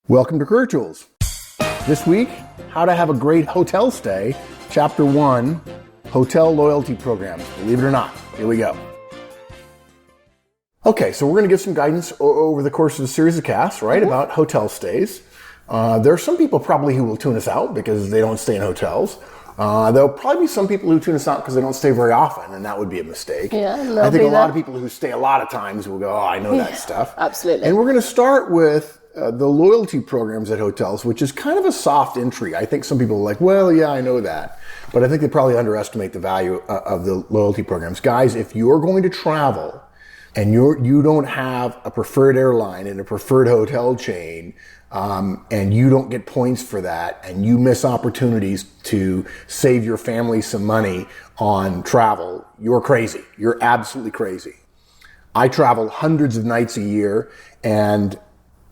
Welcome to Career Tools. This week, how to have a great hotel stay, Chapter 1, Hotel Loyalty Programs. Believe it or not, here we go. Okay, so we're going to give some guidance over the course of a series of casts, right, about hotel stays. There are some people probably who will tune us out because they don't stay in hotels. There'll probably be some people who tune us out because they don't stay very often, and that would be a mistake. Yeah, I think a lot of people who stay a lot of times will go, oh, I know that stuff. Absolutely. And we're going to start with the loyalty programs at hotels, which is kind of a soft entry. I think some people are like, well, yeah, I know that. But I think they probably underestimate the value of the loyalty programs. Guys, if you're going to travel and you don't have a preferred airline and a preferred hotel chain, and you don't get points for that, and you miss opportunities to save your family some money on travel, you're crazy. You're absolutely crazy. I travel hundreds of nights a year, and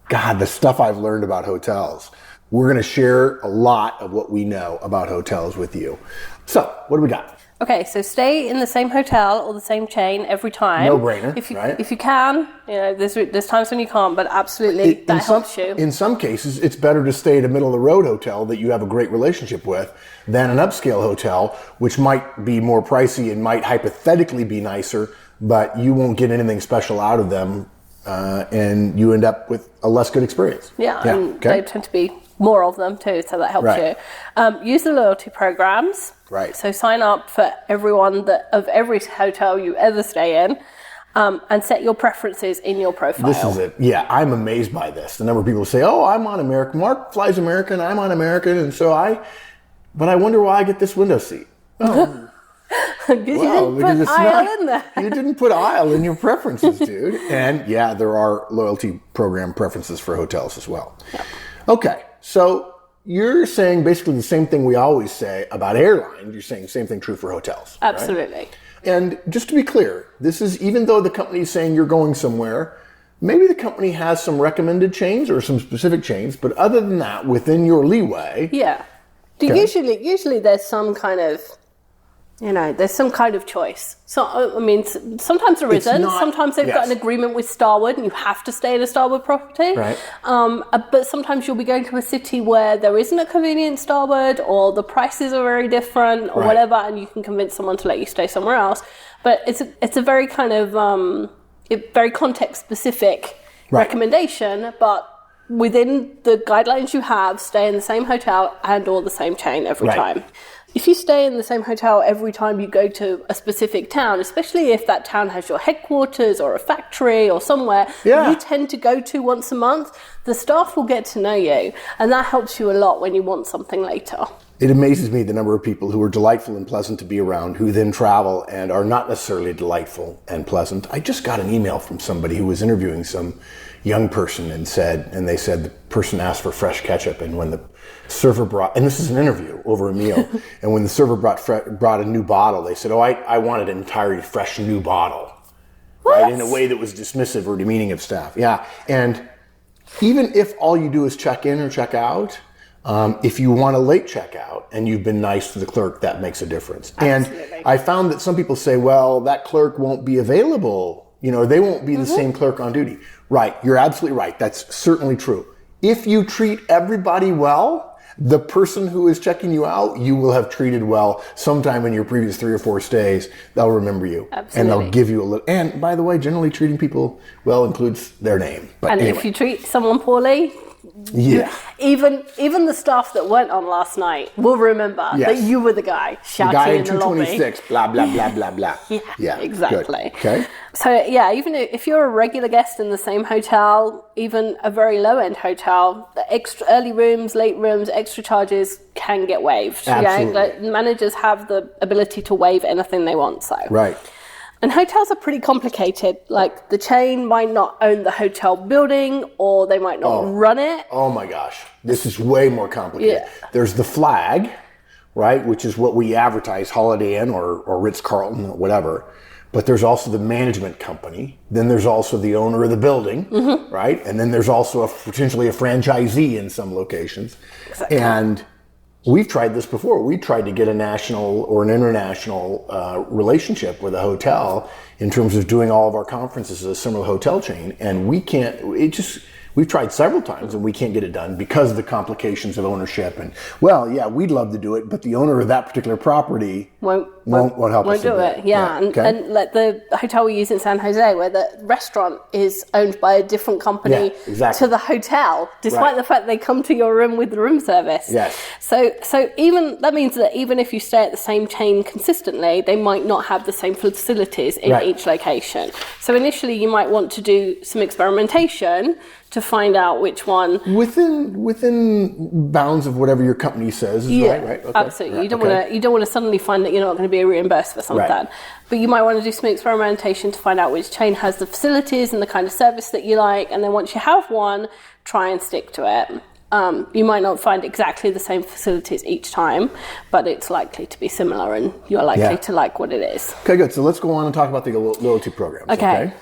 God, the stuff I've learned about hotels. We're going to share a lot of what we know about hotels with you. So, what do we got? Okay, so stay in the same hotel or the same chain every time. No brainer, right? If you can, there's times when you can't, but absolutely that helps you. In some cases, it's better to stay at a middle-of-the-road hotel that you have a great relationship with than an upscale hotel, which might be more pricey and might hypothetically be nicer, but you won't get anything special out of them. And you end up with a less good experience. And they tend to be more of them too, so that helps you. Use the loyalty programs. Right. So sign up for everyone of every hotel you ever stay in, and set your preferences in your profile. This is it. Yeah, I'm amazed by this. The number of people say, "Oh, I'm on American. Mark flies American. I'm on American, and but I wonder why I get this window seat." Oh. Because you didn't put aisle in there. You didn't put aisle in your preferences, dude. And yeah, there are loyalty program preferences for hotels as well. Yeah. Okay, so you're saying basically the same thing we always say about airlines. You're saying the same thing true for hotels. Absolutely. Right? And just to be clear, this is even though the company is saying you're going somewhere, maybe the company has some recommended chains or some specific chains, but other than that, within your leeway. Yeah. Usually there's some kind of there's some kind of choice. So, I mean, sometimes there isn't. Sometimes they've got an agreement with Starwood and you have to stay at a Starwood property. Right. But sometimes you'll be going to a city where there isn't a convenient Starwood, or the prices are very different, or whatever, and you can convince someone to let you stay somewhere else. But it's a very kind of very context-specific recommendation, but within the guidelines you have, stay in the same hotel and or the same chain every time. If you stay in the same hotel every time you go to a specific town, especially if that town has your headquarters or a factory or somewhere you tend to go to once a month, the staff will get to know you, and that helps you a lot when you want something later. It amazes me the number of people who are delightful and pleasant to be around who then travel and are not necessarily delightful and pleasant. I just got an email from somebody who was interviewing some young person and they said the person asked for fresh ketchup, and when the server brought, and this is an interview over a meal, and when the server brought a new bottle, they said, I wanted an entirely fresh new bottle. What? Right? In a way that was dismissive or demeaning of staff. Yeah. And even if all you do is check in or check out, if you want a late checkout and you've been nice to the clerk, that makes a difference. Absolutely. And I found that some people say, well, that clerk won't be available. They won't be the same clerk on duty. Right. You're absolutely right. That's certainly true. If you treat everybody well, the person who is checking you out, you will have treated well sometime in your previous 3 or 4 stays. They'll remember you. Absolutely. And they'll give you a little. And by the way, generally treating people well includes their name. But anyway. If you treat someone poorly, even the staff that weren't on last night will remember that you were the guy shouting in the lobby. The guy in 226, blah, blah, blah, blah, blah. Yeah, exactly. Good. Okay. So, even if you're a regular guest in the same hotel, even a very low-end hotel, the extra early rooms, late rooms, extra charges can get waived. Absolutely. Managers have the ability to waive anything they want. So. Right. And hotels are pretty complicated. Like, the chain might not own the hotel building, or they might not run it. Oh my gosh. This is way more complicated. Yeah. There's the flag, right, which is what we advertise, Holiday Inn or Ritz-Carlton or whatever. But there's also the management company. Then there's also the owner of the building, right? And then there's also potentially a franchisee in some locations. Exactly. And we've tried this before. We tried to get a national or an international relationship with a hotel in terms of doing all of our conferences as a similar hotel chain. And we can't, We've tried several times and we can't get it done because of the complications of ownership. And well, yeah, we'd love to do it, but the owner of that particular property won't help us do it. Yeah. And like the hotel we use in San Jose, where the restaurant is owned by a different company to the hotel, despite the fact they come to your room with the room service. Yes. So even that means that even if you stay at the same chain consistently, they might not have the same facilities in each location. So initially you might want to do some experimentation to find out which one within bounds of whatever your company says is right. Okay. Absolutely. You don't want to suddenly find that you're not going to be reimbursed for something. But you might want to do some experimentation to find out which chain has the facilities and the kind of service that you like, and then once you have one, try and stick to it. You might not find exactly the same facilities each time, but it's likely to be similar and you're likely to like what it is. Okay, good. So let's go on and talk about the loyalty programs. Okay.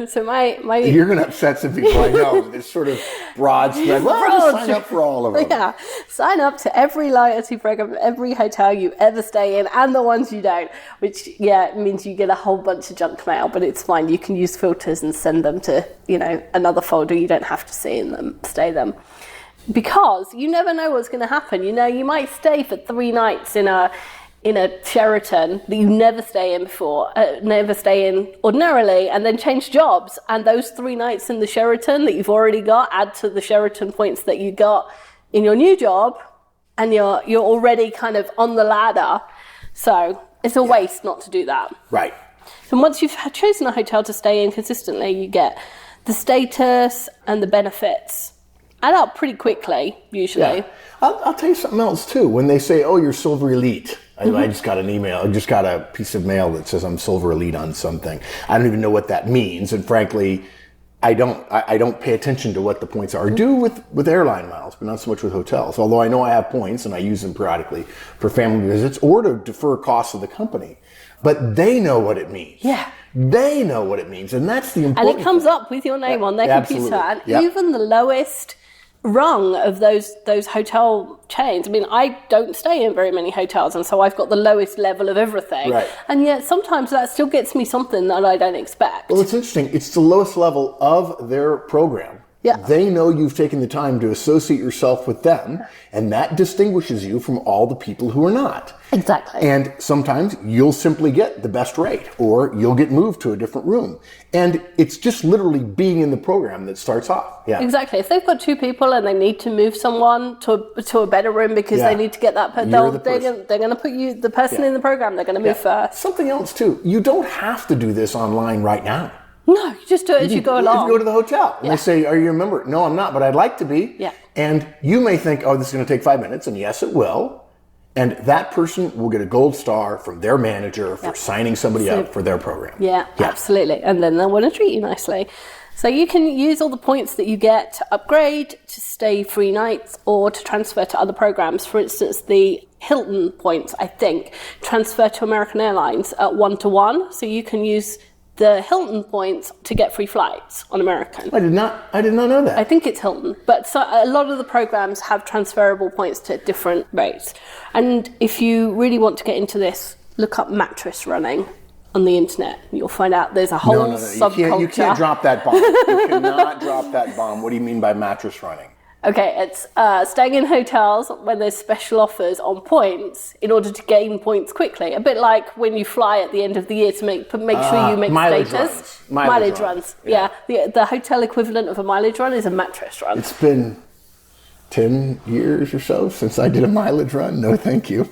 So my You're going to upset some people, I know. This sort of broad spread. Well, just sign up for all of them. Yeah. Sign up to every loyalty program, every hotel you ever stay in, and the ones you don't, which, means you get a whole bunch of junk mail, but it's fine. You can use filters and send them to, another folder. You don't have to stay them. Because you never know what's going to happen. You might stay for 3 nights in a Sheraton that you never stay in before, never stay in ordinarily, and then change jobs. And those 3 nights in the Sheraton that you've already got add to the Sheraton points that you got in your new job, and you're already kind of on the ladder. So it's a waste not to do that. Right. And once you've chosen a hotel to stay in consistently, you get the status and the benefits. Add up pretty quickly, usually. Yeah. I'll tell you something else, too. When they say, you're Silver Elite. I just got an email. I just got a piece of mail that says I'm Silver Elite on something. I don't even know what that means. And frankly, I don't pay attention to what the points are. I do with airline miles, but not so much with hotels. Although I know I have points and I use them periodically for family visits or to defer costs of the company. But they know what it means. Yeah. They know what it means. And that's the important And it comes up with your name on their computer. And even the lowest rung of those hotel chains. I mean, I don't stay in very many hotels, and so I've got the lowest level of everything. Right. And yet sometimes that still gets me something that I don't expect. Well, it's interesting. It's the lowest level of their program. Yeah. They know you've taken the time to associate yourself with them, and that distinguishes you from all the people who are not. Exactly. And sometimes you'll simply get the best rate, or you'll get moved to a different room. And it's just literally being in the program that starts off. Yeah. Exactly. If they've got 2 people and they need to move someone to a better room because they need to get that person, they're going to put you, the person in the program, they're going to move first. Something else too. You don't have to do this online right now. No, you just do it as you go along. You go to the hotel and they say, are you a member? No, I'm not, but I'd like to be. Yeah. And you may think, this is going to take 5 minutes. And yes, it will. And that person will get a gold star from their manager for signing somebody up for their program. Yeah, absolutely. And then they'll want to treat you nicely. So you can use all the points that you get to upgrade, to stay 3 nights, or to transfer to other programs. For instance, the Hilton points, I think, transfer to American Airlines at 1-to-1. So you can use the Hilton points to get free flights on American. I did not know that. I think it's Hilton, but a lot of the programs have transferable points to different rates. And if you really want to get into this, look up mattress running on the internet. You'll find out there's a whole subculture. You can't drop that bomb. You cannot drop that bomb. What do you mean by mattress running? Okay, it's staying in hotels when there's special offers on points in order to gain points quickly. A bit like when you fly at the end of the year to make sure you make status. Mileage runs. Yeah. The hotel equivalent of a mileage run is a mattress run. It's been 10 years or so since I did a mileage run. No, thank you.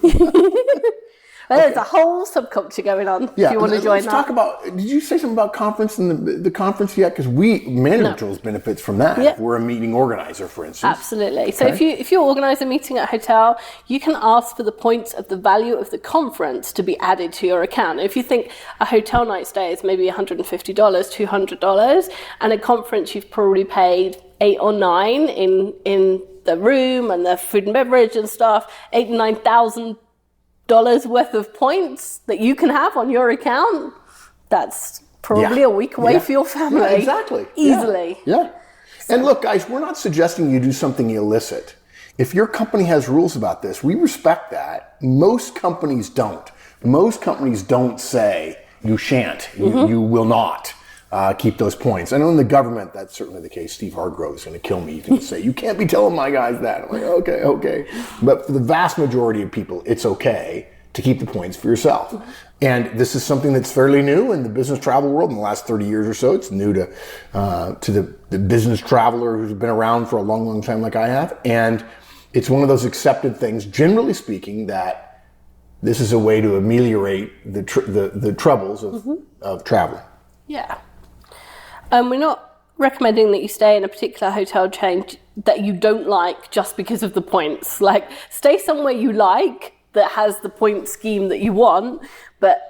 There's a whole subculture going on if you want to join that. Let's talk about, did you say something about conference and the conference yet? Because Manager benefits from that. If we're a meeting organizer, for instance. Absolutely. Okay. So if you organize a meeting at a hotel, you can ask for the points of the value of the conference to be added to your account. If you think a hotel night stay is maybe $150, $200, and a conference you've probably paid $8 or $9 in the room and the food and beverage and stuff, $8,000 to $9,000 worth of points that you can have on your account, that's probably a week away for your family. Yeah, exactly. Easily. Yeah. And look, guys, we're not suggesting you do something illicit. If your company has rules about this, we respect that. Most companies don't. Most companies don't say, you shan't, you will not. keep those points. I know in the government, that's certainly the case. Steve Hargrove is going to kill me. He's going to say, you can't be telling my guys that. I'm like, okay. But for the vast majority of people, it's okay to keep the points for yourself. And this is something that's fairly new in the business travel world in the last 30 years or so. It's new to the business traveler who's been around for a long, long time like I have. And it's one of those accepted things, generally speaking, that this is a way to ameliorate the troubles of traveling. Yeah. We're not recommending that you stay in a particular hotel chain that you don't like just because of the points. Like, stay somewhere you like that has the point scheme that you want, but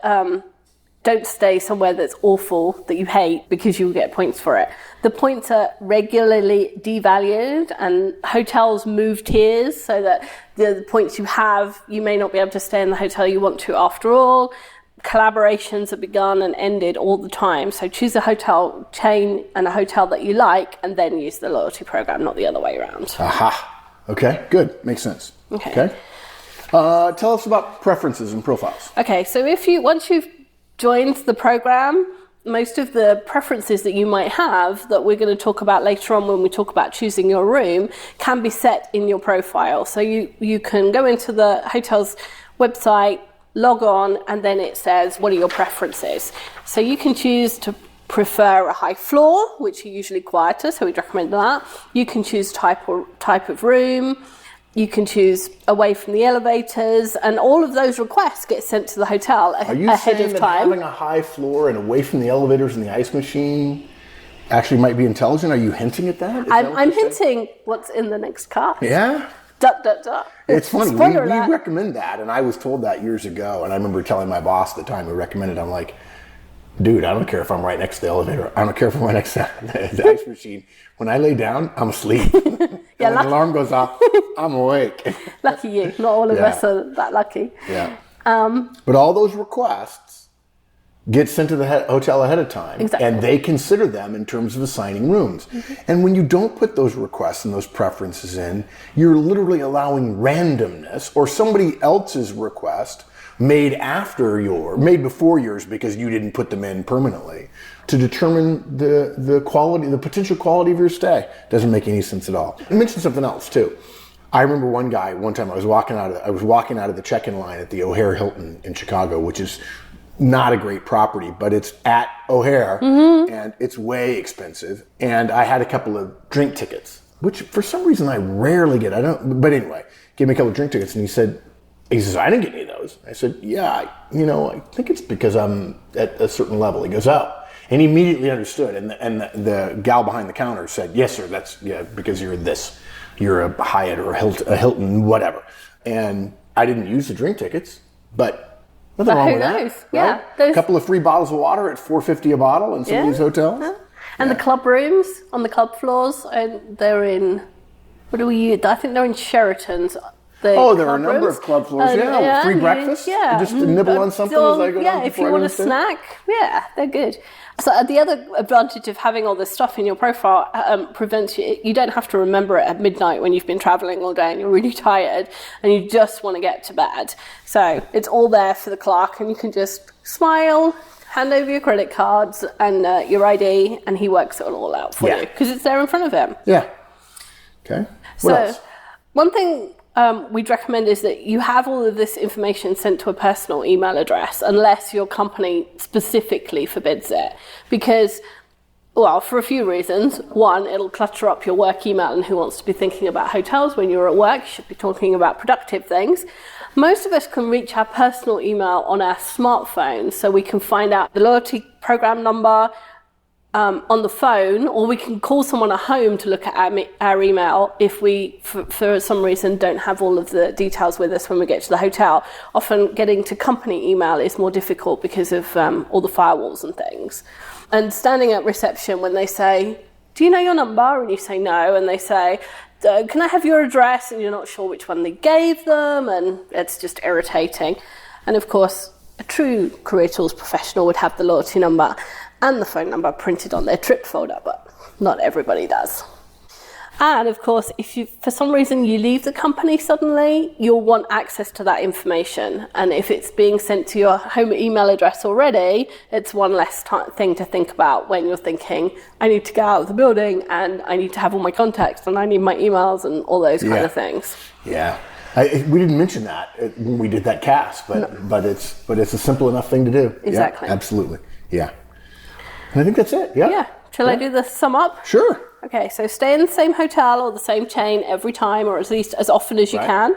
don't stay somewhere that's awful that you hate because you'll get points for it. The points are regularly devalued, and hotels move tiers so that the points you have, you may not be able to stay in the hotel you want to after all. Collaborations are begun and ended all the time. So choose a hotel chain and a hotel that you like, and then use the loyalty program, not the other way around. Aha. Okay, good. Makes sense. Okay. Tell us about preferences and profiles. Okay, so once you've joined the program, most of the preferences that you might have that we're going to talk about later on when we talk about choosing your room can be set in your profile. So you can go into the hotel's website, log on, and then it says, what are your preferences? So you can choose to prefer a high floor, which are usually quieter, so we'd recommend that. You can choose type of room. You can choose away from the elevators, and all of those requests get sent to the hotel ahead of time. Are you saying that having a high floor and away from the elevators and the ice machine actually might be intelligent? Are you hinting at that? I'm hinting what's in the next card. Yeah? It's funny. We recommend that, and I was told that years ago, and I remember telling my boss at the time who recommended it, I'm like, dude, I don't care if I'm right next to the elevator. I don't care if I'm right next to the ice machine. When I lay down, I'm asleep. When the alarm goes off, I'm awake. Lucky you. Not all of us are that lucky. Yeah. But all those requests get sent to the hotel ahead of time. Exactly. And they consider them in terms of assigning rooms. Mm-hmm. And when you don't put those requests and those preferences in, you're literally allowing randomness or somebody else's request made before yours because you didn't put them in permanently to determine the quality, the potential quality of your stay. Doesn't make any sense at all. I mentioned something else too. I remember one time I was walking out of the check-in line at the O'Hare Hilton in Chicago, which is not a great property, but it's at O'Hare, and it's way expensive. And I had a couple of drink tickets, which for some reason I rarely get. But anyway, gave me a couple of drink tickets, and he says, I didn't get any of those. I said, yeah, I think it's because I'm at a certain level. He goes, oh. And he immediately understood. And the gal behind the counter said, yes, sir, that's because you're this. You're a Hyatt or a Hilton, whatever. And I didn't use the drink tickets, but nothing wrong with that. Knows? Right? Yeah. A couple of free bottles of water at $4.50 a bottle in some of these hotels. Yeah. And the club rooms on the club floors, and they're in, what do we use? I think they're in Sheraton's. There are a number of club floors, with free breakfast. Yeah. Just to nibble on something as I go down. If you want a snack, they're good. So the other advantage of having all this stuff in your profile prevents you don't have to remember it at midnight when you've been traveling all day and you're really tired and you just want to get to bed. So it's all there for the clerk, and you can just smile, hand over your credit cards and your ID, and he works it all out for you because it's there in front of him. Yeah. Okay. What else? One thing we'd recommend is that you have all of this information sent to a personal email address unless your company specifically forbids it. Because, for a few reasons. One, it'll clutter up your work email, and who wants to be thinking about hotels when you're at work? You should be talking about productive things. Most of us can reach our personal email on our smartphones, so we can find out the loyalty program number on the phone, or we can call someone at home to look at our email if we, for some reason, don't have all of the details with us when we get to the hotel. Often getting to company email is more difficult because of all the firewalls and things. And standing at reception when they say, do you know your number? And you say no, and they say, can I have your address? And you're not sure which one they gave them, and it's just irritating. And of course, a true Career Tools professional would have the loyalty number and the phone number printed on their trip folder, but not everybody does. And of course, if you, for some reason, you leave the company suddenly, you'll want access to that information. And if it's being sent to your home email address already, it's one less thing to think about when you're thinking, I need to get out of the building and I need to have all my contacts and I need my emails and all those kind of things. Yeah. We didn't mention that when we did that cast, but it's a simple enough thing to do. Exactly. Yeah, absolutely. Yeah. And I think that's it. Yeah. Yeah. Shall I do the sum up? Sure. Okay, so stay in the same hotel or the same chain every time, or at least as often as you can.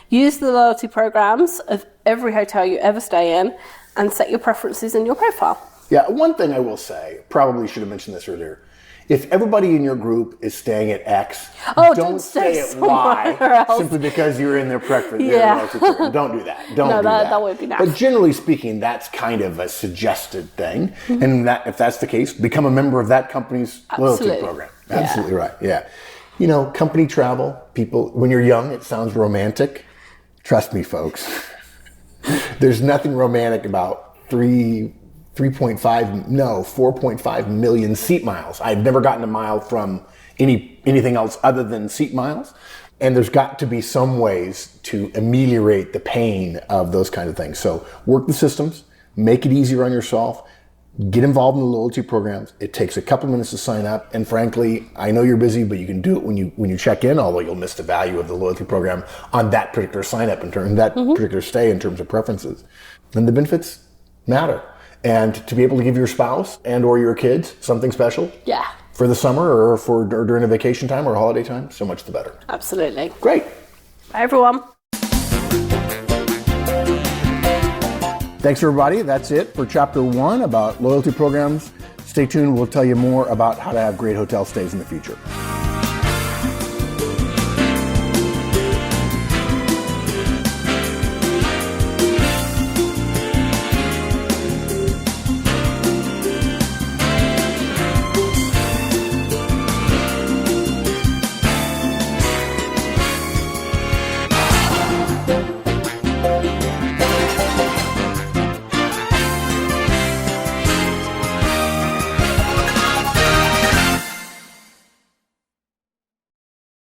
Use the loyalty programs of every hotel you ever stay in, and set your preferences in your profile. Yeah, one thing I will say, probably should have mentioned this earlier. If everybody in your group is staying at X, don't stay at Y else. simply because you're in their preference. Don't do that. Don't do that. That would be nice. But generally speaking, that's kind of a suggested thing. Mm-hmm. And if that's the case, become a member of that company's loyalty program. Absolutely right. Yeah. You know, company travel, people, when you're young, it sounds romantic. Trust me, folks. There's nothing romantic about 4.5 million seat miles. I've never gotten a mile from anything else other than seat miles. And there's got to be some ways to ameliorate the pain of those kind of things. So work the systems, make it easier on yourself, get involved in the loyalty programs. It takes a couple minutes to sign up. And frankly, I know you're busy, but you can do it when you check in, although you'll miss the value of the loyalty program on that particular sign up in terms that particular stay in terms of preferences. And the benefits matter. And to be able to give your spouse and or your kids something special for the summer or during a vacation time or holiday time, so much the better. Absolutely. Great. Bye, everyone. Thanks, everybody. That's it for Chapter 1 about loyalty programs. Stay tuned. We'll tell you more about how to have great hotel stays in the future.